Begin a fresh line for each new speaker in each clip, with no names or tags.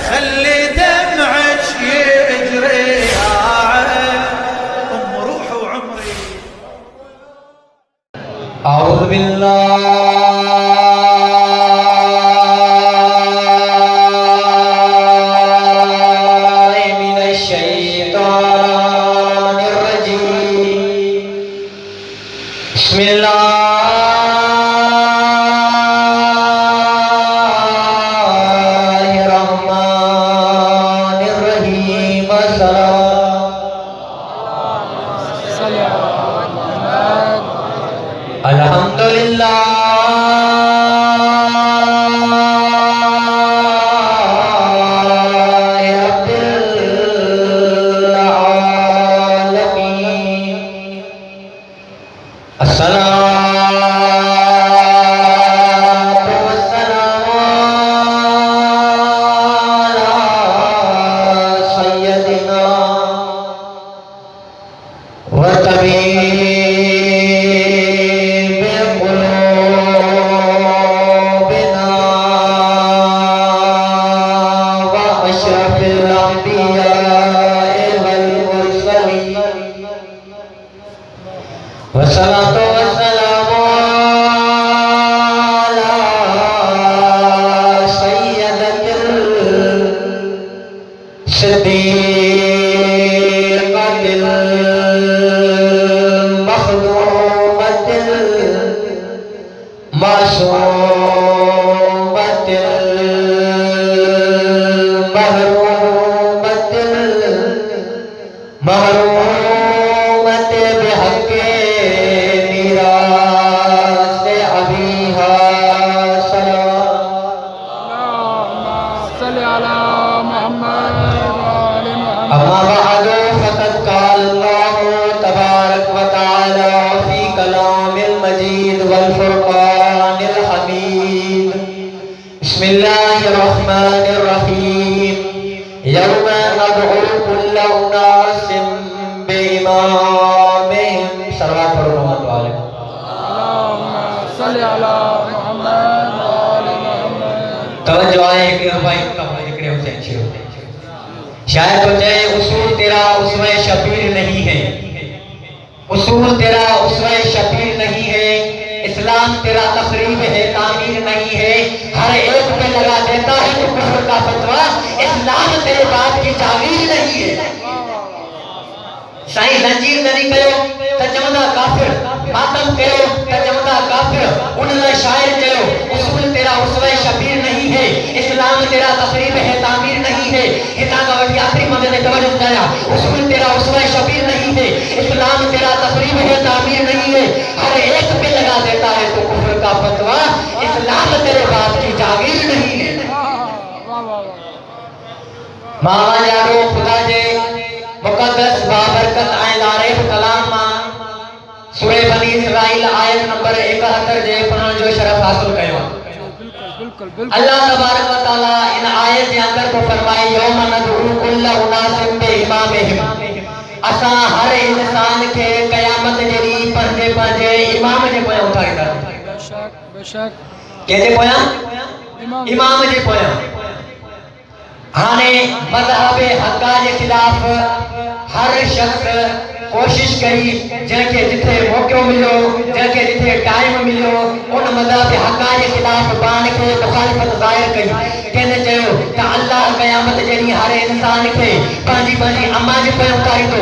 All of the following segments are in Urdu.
خلي دمعك يجري يا عين ام روح وعمري.
اعوذ بالله من الشيطان الرجيم. بسم الله الرحمن الرحيم. الحمد لله رب العالمين. الصلاة والسلام على سيدنا وطبيب قلوبنا وأشرف الأنبياء والمرسلين. والصلاة والسلام على سيدة الصديقة المخدومة المعصومة المهرومة بحق ميراث أبيها صلوات.
اللهم صل على محمد وآل محمد.
أما بعد فقد قال الله تبارك وتعالى في كلام المجيد والفرقان الحميد. بسم الله الرحمن الرحيم. يوم ندعو كل أناس بإمامهم. صلوات الله عليه.
اللهم صل على محمد وآل محمد.
توجہ ہے کہ بھائی ذکر حسین شروع. شاید تو چاہے اصول تیرا اسوہ شبیر نہیں ہے، اصول تیرا اسوہ شبیر نہیں ہے، اسلام تیرا تقریب ہے تعمیر نہیں ہے، ہر ایک پہ لگا دیتا ہے تو کفر کا فتویٰ، اسلام تیرے بات کی تعمیر نہیں ہے. سائیں زنجیر نہیں کہو تو جمدہ کافر، ماتم کہو تو جمدہ کافر. انہوں شاعر کہو اصول تیرا اسوہ شبیر نہیں ہے، اسلام تیرا تقریب ہے تعمیر نہیں ہے. ہتا کا وقت آخری مدد نے توجہ دیا. اصول تیرا اسوہ شبیر نہیں ہے، اسلام تیرا تقریب ہے تعمیر نہیں ہے، ہر ایک پہ لگا دیتا ہے تو کفر کا فتویٰ، اسلام تیرے بات کی جاگیر نہیں ہے. ماما جانو خدا جے مقدس بابرکت آئیں لارے کلام ماں سورہ بنی اسرائیل آیت نمبر 71 جے پڑھن جو شرف حاصل کیو. اللہ تبارک و تعالی ان آیت کے اندر کو فرمائے یوم ندعو کل اناس بامامہم. اساں ہر انسان کے قیامت جڑی پنجے پنجے امام جے پویاں اٹھائے تا.
بے شک
کہتے پویاں امام جے پویاں. ہانے مذہب حقا کے خلاف ہر شخص کوشش کری جن کے جتھے موقع ملو جن کے جتھے ٹائم ملو ان مذہب حقا کے خلاف بان کے مخالفت ظاہر کری. کہنے چاہو کہ اللہ قیامت جڑی ہر انسان کے پانجی پانجی اما جے پہ اتاری دو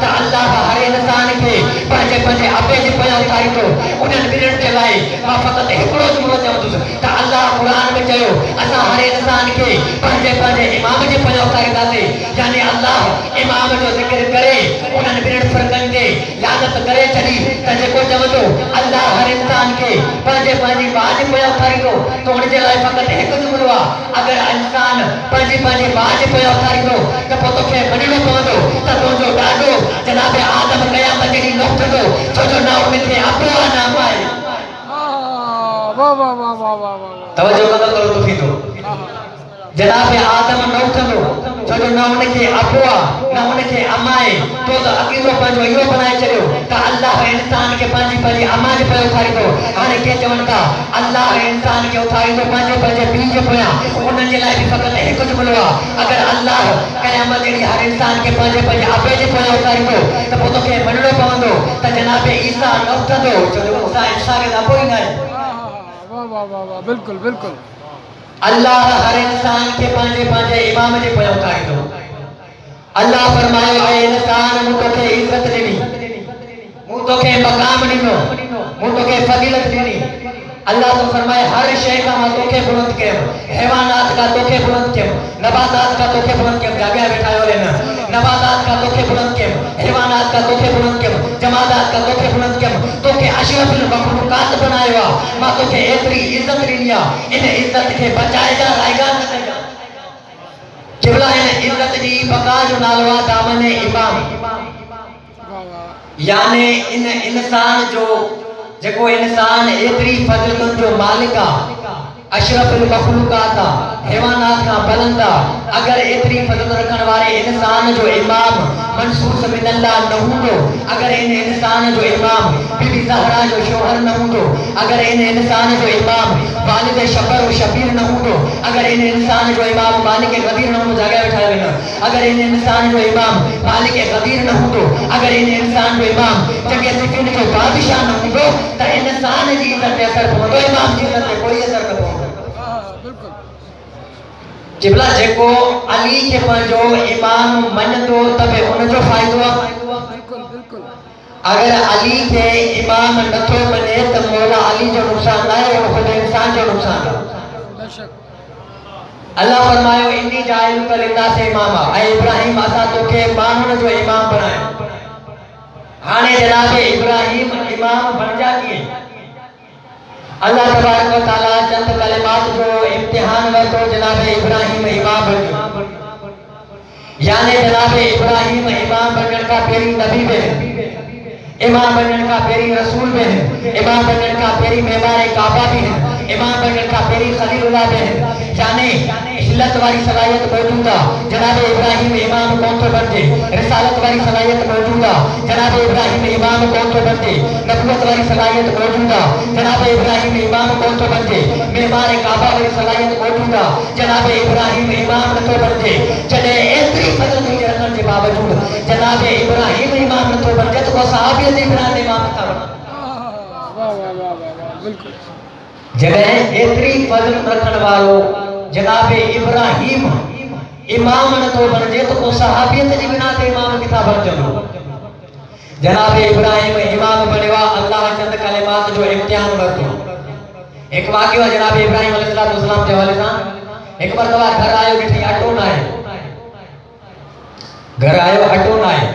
کہ اللہ ہر انسان کے پانجے پانجے ابے جے پہ اتاری دو. انہن بنن چلائے ما فقط ہکڑو جملو چاہندس کہ اللہ قرآن میں چاہو اسا ہر انسان کے پانجے پانجے امام جے پہ اتاری داسے. یعنی اللہ امام جو ذکر کرے انہن بنن فرقن دے لعنت کرے چلی تے کو چوندو اللہ ہر انسان کے پانجے پانجی باج پہ اتاری دو تو ان جے لائے فقط ایک جملو آ. اگر انسان پانجی پانجی باج پہ اتاری دو تو پتو کے منو پوندو تو تو جو ڈاڈو جناب آدم قیامت جڑی نوٹ دو تو جو نہ ان کے ابو نام آئے.
واہ واہ واہ واہ واہ واہ.
توجہ کرو تو تھی دو جناب آدم نوٹ دو تو جو نہ ان کے ابو نہ ان کے امائے تو عقیدو پنجو یہ بنائے چلو کہ اللہ انسان کے پنجی اما جو پہ اٹھائی دو ہانے کے چون تھا اللہ انسان کے اٹھائی دو پنجے بیج پیا انہوں نے لائے بھی فقط ایک جملو اگر اللہ قیامت جڑی ہر انسان کے پنجے ابے جو پیا اٹھائی دو تو وہ تو کہ منڑو پوندو تو جناب عیسیٰ نوٹھندو جو عیسیٰ کے دبو ہی نہ
واہ واہ واہ واہ بالکل بالکل
اللہ ہر انسان کے پانچے امام جے پیا اٹھائی دو اللہ فرمائے اے انسان مو تو کے عزت ڈنی مو تو کے مقام ڈنو مو تو کے فضیلت ڈنی اللہ تو فرمائے ہر شے کا میں تو کے بلند کیم حیوانات کا تو کے بلند کیم نباتات کا تو کے بلند کیم جاگیا بیٹھا ہو لینا نباتات کا تو کے بلند کیم حیوانات کا تو کے بلند کیم جمادات کا تو کے بلند کیم تو کے اشرف المخلوقات بنائے ہوا ماں تو کے اتری عزت ڈنیا ان عزت کے بچائے جا رائے گا قبلہ ان عزت جی بقا جو نالوا دامن امام یعنی ان انسان جو جکو انسان اتری فضلتن جو مالکا اشرف المخلوقات حیوانات کا بلندہ اگر اتری فضل رکھن والے انسان جو امام منصوص من اللہ نہ ہوں اگر ان انسان جو امام بی بی زہرا جو شوہر نہ ہوں اگر ان انسان جو امام والد شبر و شبیر نہ ہوں اگر ان انسان جو امام مالک غدیر نہ ہوں جگہ بٹھائے لینا اگر ان انسان جو امام مالک غدیر نہ ہوں اگر ان انسان جو امام جگہ سکین جو بادشاہ نہ ہوں تو انسان جی عزت اثر پہنچ تو امام جی عزت کوئی اثر نہ پہنچ جبلا جکو علی کے پنجو امام من دو تب ان جو فائدو اگر علی کے امام نتو بنے تو مولا علی جو نقصان نہ ہے وہ خود انسان جو نقصان ہے اللہ فرمائے انی جائل کا للناس اماما اے ابراہیم آسا تو کہ مانون جو امام بنائے ہانے جناب ابراہیم امام بن جاتی ہے اللہ تبارک و تعالیٰ چند کلمات جو امتحان ورتو جناب ابراہیم امام بن یعنی جناب ابراہیم امام بننے کا پیری نبی بن امام بننے کا پیری رسول بن امام بننے کا پیری معمار کعبہ بھی ہے امام بننے کا پیری خلیل اللہ بن یعنی حلت والی صلاحیت موجودہ جناب ابراہیم امام کون تو بنتے رسالت والی صلاحیت موجودہ جناب ابراہیم امام کون تو بنتے نبوت والی صلاحیت موجودہ جناب ابراہیم امام کون تو بنتے معمار کعبہ والی صلاحیت موجودہ جناب ابراہیم امام تو بنتے جنہیں اتنی فضل نہیں رکھنے کے باوجود جناب ابراہیم امام تو بنتے تو صحابی عزیز بران امام تھا
بالکل
جگہ اتری فضل رکھن والو جناب ابراہیم امام نہ تو بن جے تو کو صحابیت جی بنا تے امام کتاب بن جلو جناب ابراہیم امام بنوا اللہ چند کلمات جو امتحان ورتو ایک واقعہ جناب ابراہیم علیہ السلام کے حوالے سے ایک مرتبہ گھر آئے بیٹھی اٹو نہ ہے گھر آئے اٹو نہ ہے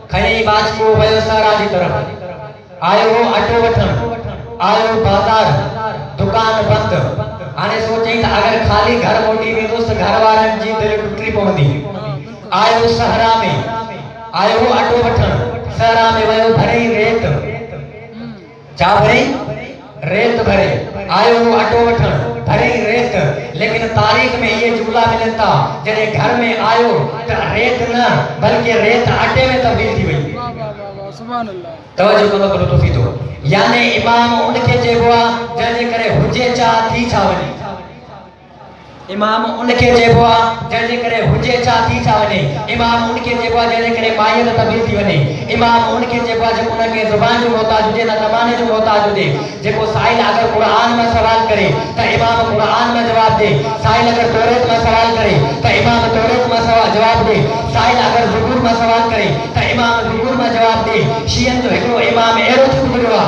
کھئی باج کو ویو سارا دی طرف آئے وہ اٹو وٹھن آئے وہ بازار دکان بند آنے سوچیں اگر خالی گھر موٹی بھی دوست گھر وارن جی دل ٹوٹری پوندی آئے وہ صحرا میں آئے وہ اٹو وٹھن صحرا میں ویو بھرئی ریت چا بھرئی ریت بھرے آئے وہ اٹو وٹھن بھرئی ریت لیکن تاریخ میں یہ جملہ ملتا جنہیں گھر میں آئے تو ریت نہ بلکہ ریت آٹے میں تبدیل تھی ہوئی
سبحان اللہ
توجہ کرو کرو تو فیتو یعنی امام ان کے جیبوا جنہیں کرے حجے چاہ تھی چھاونی امام ان کے جیبوا جنہیں کرے حجے چاہ تھی چھاونی امام ان کے جیبوا جنہیں کرے مائید تبدیل تھی ونی امام ان کے جیبوا جب ان کے زبان جو محتاج ہوجے نہ زمانے جو محتاج ہوجے جب وہ سائل اگر قرآن میں سوال کرے تو امام قرآن میں جواب دے سائل اگر توریت میں سوال کرے تو امام توریت میں جواب دے سائل اگر زبور میں سوال کرے تو امام زبور میں جواب دے شیعن جو ہکڑو امام ایرو تھی گزروا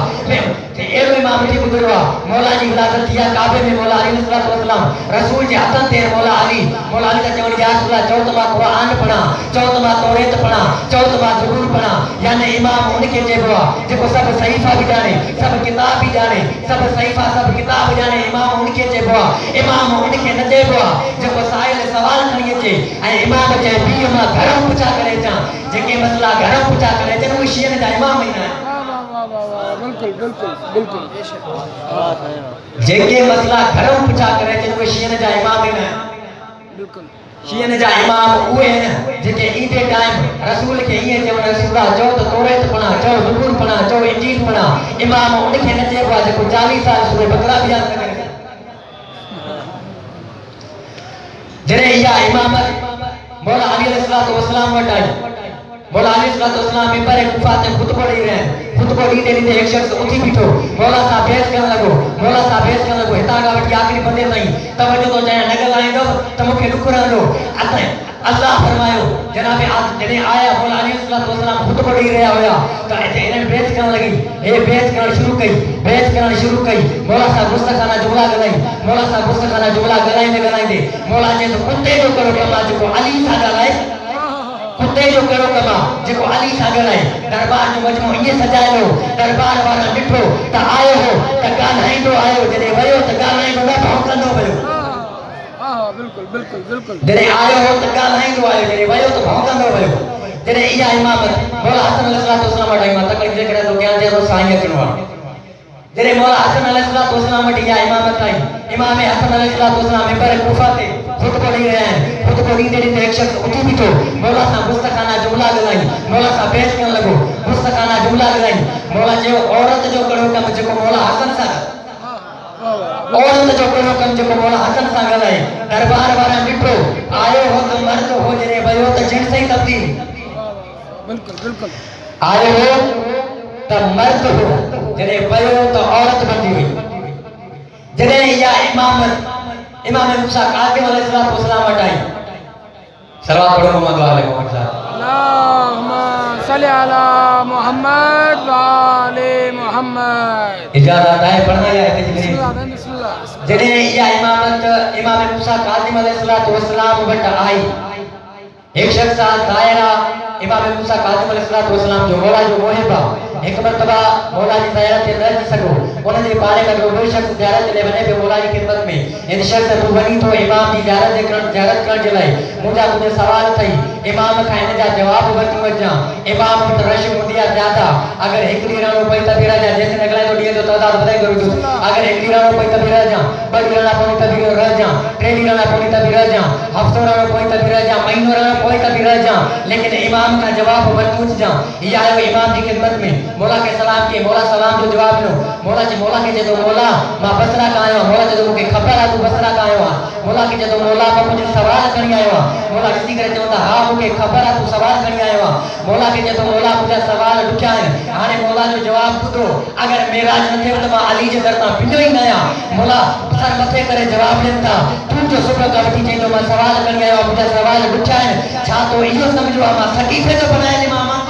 ایرو امام تھی گزروا مولا جی ولادت تھیا کعبے میں مولا علیہ السلام رسول جی ہتن تیر مولا علی کا چون یا رسول اللہ چوت ما قرآن پڑھا چوت ما توریت پڑھا چوت ما زبور پڑھا یعنی امام ان کے جیبوا جب سب صحیفہ بھی جانے سب کتاب بھی جانے سب صحیفہ سب کتاب جانے امام ان کے جیبوا امام ان کے نہ جیبوا جب سائل سوال کریے چے امام جے بھی ما گھرم پچا کرے جا جے مسئلہ گھرم پچا کرے جن وہ شیعہ دا امام ہی نہ
بالکل بالکل بالکل
جے مسئلہ گھرم پچا کرے جن وہ شیعہ دا امام ہی نہ
بالکل
شیعن جا امام اوے ہیں جکے ایدے ٹائم رسول کے یہ جو رسول جو تو توریت پڑھا جو زبور پڑھا جو انجیل پڑھا امام ان کے نچے ہوا جو 40 سال سورہ بقرہ بیان کرے جنہیں یہ امامت مولا علی علیہ السلام وٹائی مولا علی علیہ السلام ممبر کوفہ تے خطبہ دے رہے ہیں خطبہ دیتے دیتے ایک شخص اٹھی بیٹھو مولا صاحب بیس کرنے لگو مولا صاحب بیس کرنے لگو ہتا گا وٹی آخری بندے نہیں توجہ تو چاہے نگل آئیں دو تو مکھے دکھ رہن دو اللہ فرمایو جناب جنہیں آیا مولا علی علیہ السلام خطبہ دے رہا ہویا تو انہیں بیس کرنے لگی اے بیس کرنے شروع کئی مولا صاحب مستخانہ جملہ گلائیں مولا صاحب مستخانہ جملہ گلائیں دے مولا جے تو کتے جو کرو کما جو علی سا گلائے کتے جو کرو کما جو علی سا گلائے دربار جو مجموع یہ سجائے لو دربار والا ڈٹھو تا آئے ہو تا گالائیں دو آئے ہو جنہیں ویو تا گالائیں دو نہ بھونکن دو ویو بالکل جنہیں آئے ہو تا گالائیں دو آئے ہو جنہیں ویو تا بھونکن دو ویو جنہیں یہ امامت مولا حسن علیہ السلام وٹا امام تکلیف دے کرے تو گیان دے تو سائیں کنوا جنہیں مولا حسن علیہ السلام وٹی یہ امامت آئی امام حسن علیہ السلام ممبر کوفہ تے خطبہ دے رہے ہیں خطبہ دے دیتے ایک شخص اٹھی بیٹھو مولا صاحب مستخانہ جملہ گلائیں مولا صاحب بیس کرنے لگو مستخانہ جملہ گلائیں مولا جو عورت جو کرو کم جو مولا حسن سا عورت جو کرو کم جو مولا حسن سا گلائیں دربار والا ڈٹھو آئے ہو تو مرد ہو جنہیں ویو تو جن سے ہی تبدیل بالکل آئے ہو تو مرد ہو جنہیں ویو تو عورت بندی ہوئی جنہیں یا امام موسیٰ قادم علیہ السلام ہٹائی صلوات پڑھو محمد وآلہ محمد صاحب
اللہم صلی علی محمد وآلہ محمد
اجازت آئے پڑھنا یا ہے جنہیں یا امام موسیٰ قادم علیہ السلام بٹ آئی ایک شخص دائرہ امام موسیٰ قادم علیہ السلام جو مولا جو محبہ ایک مرتبہ مولا جی زیارت نہ جی سکو انہیں جی پانے لگو وہ شخص زیارت لے بنے پہ مولا جی خدمت میں ان شخص تو بنی تو امام جی زیارت کرن جلائے مجھے سوال تھی امام کا ان جا جواب ورتی وجہ امام کو رش مندیا زیادہ اگر ایک رانو پئی تبیرا جا جیسے نکلائے تو دیئے تو تعداد بتائے کرو اگر ایک رانو پئی تبیرا جا بڑی رانا پونی تبیرا رہ جا ٹریڈی رانا پونی تبیرا جا ہفتوں رانا پونی تبیرا جا مہینوں رانا پونی تبیرا جا لیکن امام کا جواب ورتی جا یہ آئے امام کی خدمت میں مولا کے سلام کے مولا سلام جو جواب لو مولا جی مولا کے جدو مولا ماں بسرا کا آیا مولا جدو مجھے خبر ہے تو بسرا کا آیا مولا کے جدو مولا کا مجھے سوال کرنی آیا مولا کسی کرے چاہتا ہاں مجھے خبر ہے تو سوال کرنی آیا مولا کے جدو مولا مجھے سوال ڈکھیا ہے آنے مولا جو جواب دو اگر میراج نہ تھے تو علی جے درتا پنڈو ہی نیا مولا سر متھے کرے جواب لیتا تو جو صبح کا بٹی چاہتا میں سوال کرنی آیا مجھے سوال ڈکھیا ہے چھا تو ایو سمجھو ہما سکیفے جو بنائے لی ماما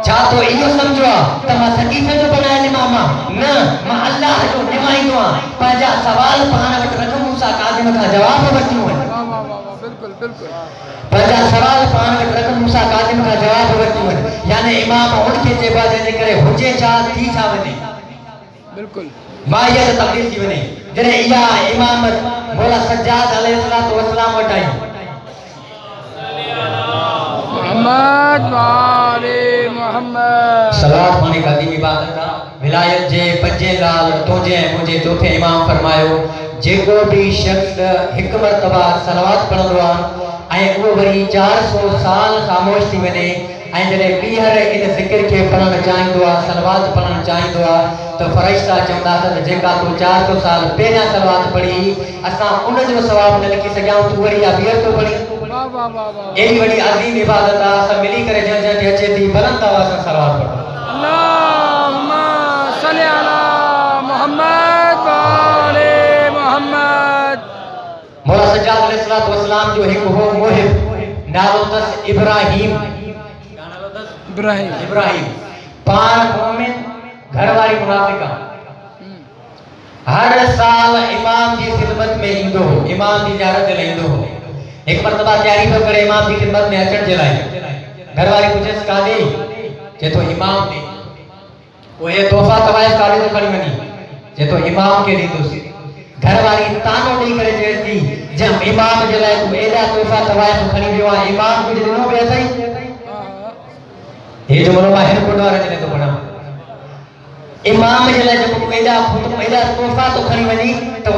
چھا تو ایو سمجھو تما سکیفے جو بنائے لی ماما نا ما اللہ جو نمائی دعا پاجا سوال پہانا وٹ رکھم موسیٰ قادم کا جواب بچوں ہے پاجا سوال پہانا وٹ رکھم موسیٰ قادم کا جواب بچوں ہے یعنی امام اٹھ کے جے بازے دے کرے حجے چاہ تھی چاہ بنے بالکل مائیت تبدیل کی بنے جنہیں یا امامت مولا سجاد علیہ السلام وٹائی
محمد وآلہ محمد
صلوات پانے کا دیم عبادت تھا ولایت جے پجے لال توجے مجھے چوتھے امام فرمایو جے کو بھی شخص ایک مرتبہ صلوات پڑھ دعا آئے وہ وری 400 سال خاموش تھی ونے آئے جنہیں بیہر ان ذکر کے پڑھنا چاہیں دعا صلوات پڑھنا چاہیں دعا تو فرشتہ چمدہ تھا جے کا تو 400 سال پہنا صلوات پڑھی اساں ان جو ثواب نہ لکھی سکیاں تو وری یا بیہر تو پڑھی ایڈی وڈی عظیم عبادت آ سب ملی کرے جن جن اچے دی بلند آواز سے صلوات پڑھو
اللہم صلی علی محمد وآلہ محمد
مولا سجاد علیہ السلام جو ایک ہو محب نالو تس ابراہیم پان مومن گھر والی منافقہ ہر سال امام کی خدمت میں ہندو ہو امام کی زیارت لے ہندو ہو ایک مرتبہ تیاری پر کرے امام کی خدمت میں اچھن جلائے گھر والی پوچھے سکا دے جے تو امام دے وہ یہ تحفہ توائف کاری تو کھڑی منی جے تو امام کے لیے دوسری گھر والی تانو نہیں کرے جیس دی جب امام جلائے تو ایدہ تحفہ توائف کھڑی دیوا امام کو جنہوں بیتا ہی یہ جو منو ماہر کو دوارا جنے تو پڑھا امام جے لائے جب ایڈا تحفہ تو کھڑی ونی تو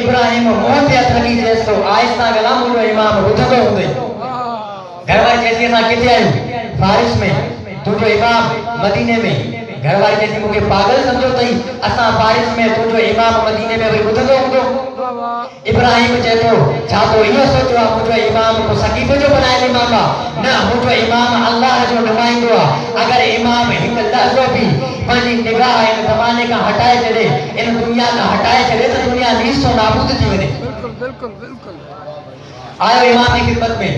ابراهيم موت تے ٿڪي جيس تو آهستا گلا مجھو امام ٻڌندو هوندي گھر واري جيسي اسان کٿي آيو فارس میں تجھو امام مدینے میں گھر واري جيسي مونکي پاگل سمجھو تئی اسان فارس میں تجھو امام مدینے میں وي ٻڌندو هوندو ابراهيم چي تو ڇا تو اهو سوچو مجھو امام کو سقيفه جو بنايل امام نہ مجھو امام اللہ جو نمائندو اگر امام ایک لحظو بھی پنجی نگاہ ان زمانے کا ہٹائے چلے ان دنیا کا ہٹائے چلے تو دنیا نیست و نابود تھی ونے
بالکل
آئے امام کی خدمت میں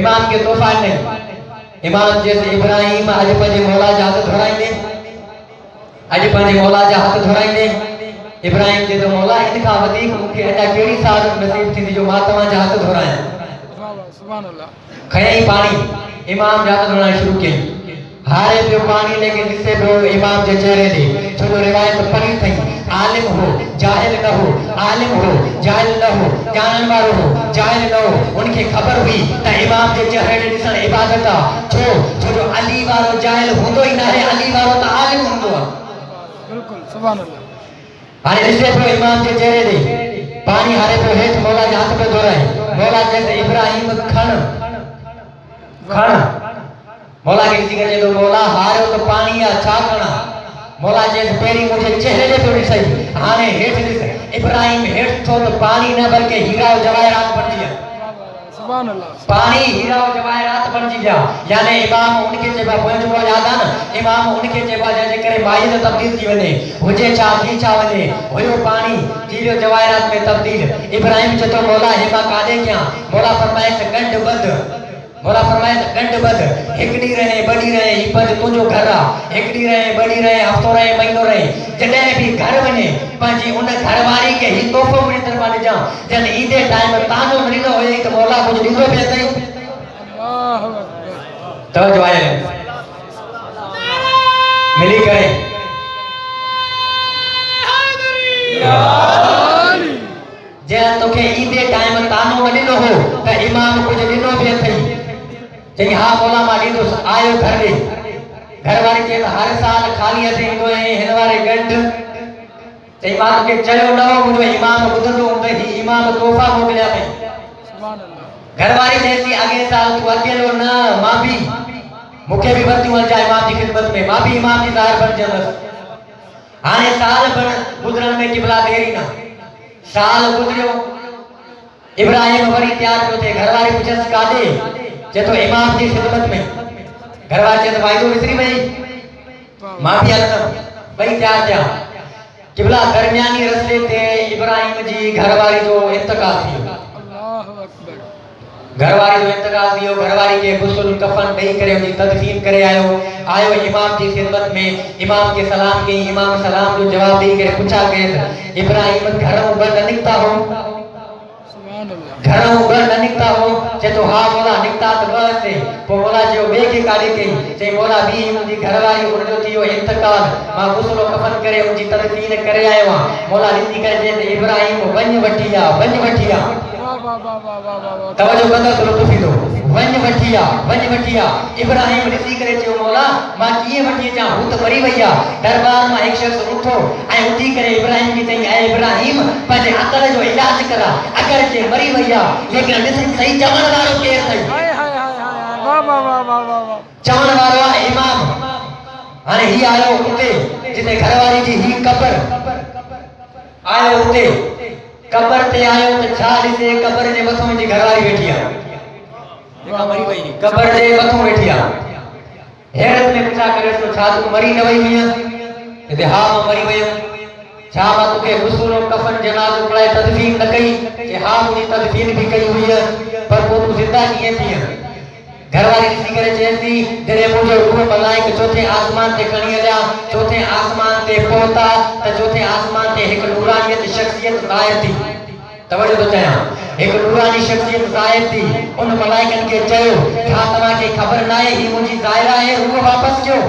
امام کے توفان نہیں امام جیسے ابراہیم اج پنجے مولا جا ہاتھ دھرائیں دے اج پنجے مولا جا ہاتھ دھرائیں دے ابراہیم جے تو مولا ان کا ودیک مکھے اچا کیڑی سعادت نصیب تھی جو ماں تواں جا ہاتھ دھرائیں
سبحان اللہ
کھئی پانی امام جا ہاتھ دھرائیں شروع کیں ہارے پیو پانی لیکن جس سے پیو امام جے چہرے دے چھو روایت پڑھی تھئی عالم ہو جاہل نہ ہو عالم ہو جاہل نہ ہو جانن وارو ہو جاہل نہ ہو ان کے خبر ہوئی تا امام جے چہرے دے ڏسن عبادت چھو جو علی وارو جاہل ہوندو ہی نہ ہے علی وارو تا عالم ہوندو
بالکل سبحان اللہ
ہارے جس سے پیو امام جے چہرے دے پانی ہارے پیو ہیٹھ مولا جے ہاتھ پہ دھرائے مولا جیسے ابراہیم کھڑ مولا کے کسی کہے تو مولا ہارو تو پانی یا چھا کرنا مولا جیسے پیری مجھے چہرے دے تو ڈسائی ہانے ہیٹھ ڈس ابراہیم ہیٹھ تو پانی نہ بلکہ ہیرا و جواہرات بن جیا
سبحان اللہ
پانی ہیرا و جواہرات بن جیا یعنی امام ان کے چیبا پوچھ وہ یادا نا امام ان کے چیبا جیسے کرے مائی تو تبدیل تھی ونے ہوجے چاہ تھی چاہ ونے ہوئیو پانی ہیرو جواہرات میں تبدیل ابراہیم چتو مولا ہما کادے کیا مولا فرمائے سے گنڈ بد مولا فرمائے گنڈ بد ہکڑی رہے بڑی رہے ہی پد تجھو گھر ہکڑی رہے بڑی رہے ہفتو رہے مہینو رہے جڏهن بھی گھر ونے پنجی ان گھر واری کے ہی توفو مری طرف جا جن ایندے ٹائم تانو ملینو ہوئے تو مولا کچھ ڏیندو پي اٿي
اللہ اکبر
توجہ آئے ملی کرے جن تو کے ایندے ٹائم تانو ملینو ہو تا امام کچھ ڏیندو پي اٿي چاہیے ہاں مولا مالی تو آئے گھر دے گھر واری چاہیے ہر سال خالی ہتھے ایندو ہے ہنوارے گنڈ چاہیے ماں کے چلو نہ ہو مجھے امام بدندو ہوندا ہی امام توفا موکلیا پے
سبحان اللہ
گھر واری جیسی اگے سال تو اکیلو نہ ماں بھی مکھے بھی ورتی ون جائے امام کی خدمت میں ماں بھی امام کی ظاہر بن جمس ہانے سال بن گزرن میں قبلہ دیری نہ سال گزریو ابراہیم وری تیار کو تھے گھر واری پوچھس کادے جے تو امام کی خدمت میں گھر والے تو وائدو وسری وئی ماں بھی آلنا بھئی تیار تھیا قبلہ درمیانی رستے تے ابراہیم جی گھر والی جو انتقال تھی
اللہ اکبر
گھر والی جو انتقال تھی گھر والی کے غسل کفن ڈئی کرے ان کی تدفین کرے آئے امام کی خدمت میں امام کے سلام کی امام سلام جو جواب دی کرے پوچھا کہ ابراہیم گھروں بند نکتا ہو گھروں بند نکتا ہو چے تو ہاں مولا نکتا تو بس سے وہ مولا جو بے کے کاڑی کہیں چے مولا بھی ان کی گھر والی ان جو تھی وہ انتقال ماں غسل و کفن کرے ان کی تدفین کرے آئے وہاں مولا نتی کرے جیسے ابراہیم ون وٹھیا توجہ بندہ تو لطفی دو ون وٹھیا ابراہیم نتی کرے چے مولا ماں کیے وٹھی چاہ ہوں تو مری ویا دربار میں ایک شخص اٹھو آئے اٹھی کرے ابراہیم کی چاہیے اے ابراہیم پہلے عقل جو علاج کرا اگر چے مری ویا لیکن صحیح چمن وارو کیر تھئی چمن وارو امام ہانے ہی آیو اتے جتے گھر والی جی ہی قبر آیو اتے قبر تے آیو تے چھا ڈسے قبر جے مٿوں جی گھر والی بیٹھی آ جيڪا مري وئي قبر جي مٿوں ويٺي آ حيرت میں پوچھا کرے تو چھا تو مري نہ وئي هيا تے ہاں ماں مري ويم چھا ماں تو کے غسل و کفن جنازو پڑھائے تدفین نہ کئی کہ ہاں مجھے تدفین بھی کئی ہوئی ہے پر وہ تو زندہ کیے تھی گھر والی کسی کرے چیسی جنہیں مجھے روح ملائک چوتھے آسمان تے کھڑی لیا چوتھے آسمان تے پہنتا تا چوتھے آسمان تے ایک نورانیت شخصیت ظاہر تھی توجہ تو چاہیے ایک نورانی شخصیت ظاہر تھی ان ملائکن کے چاہو کیا تمہاں کی خبر نہ ہے ہی مجھے ظاہرہ ہے روح واپس کیوں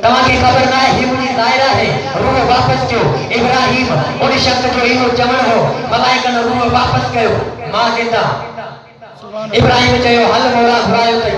تمہاں کی خبر نہ ہے ہی مجھے ظاہرہ ہے روح واپس کیوں ابراہیم ان شخص جو انہوں چمن ہو ملائکن روح واپس کیوں ماں زندہ ابراہیم چاہیو حل مولا گھرائیو تھی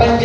5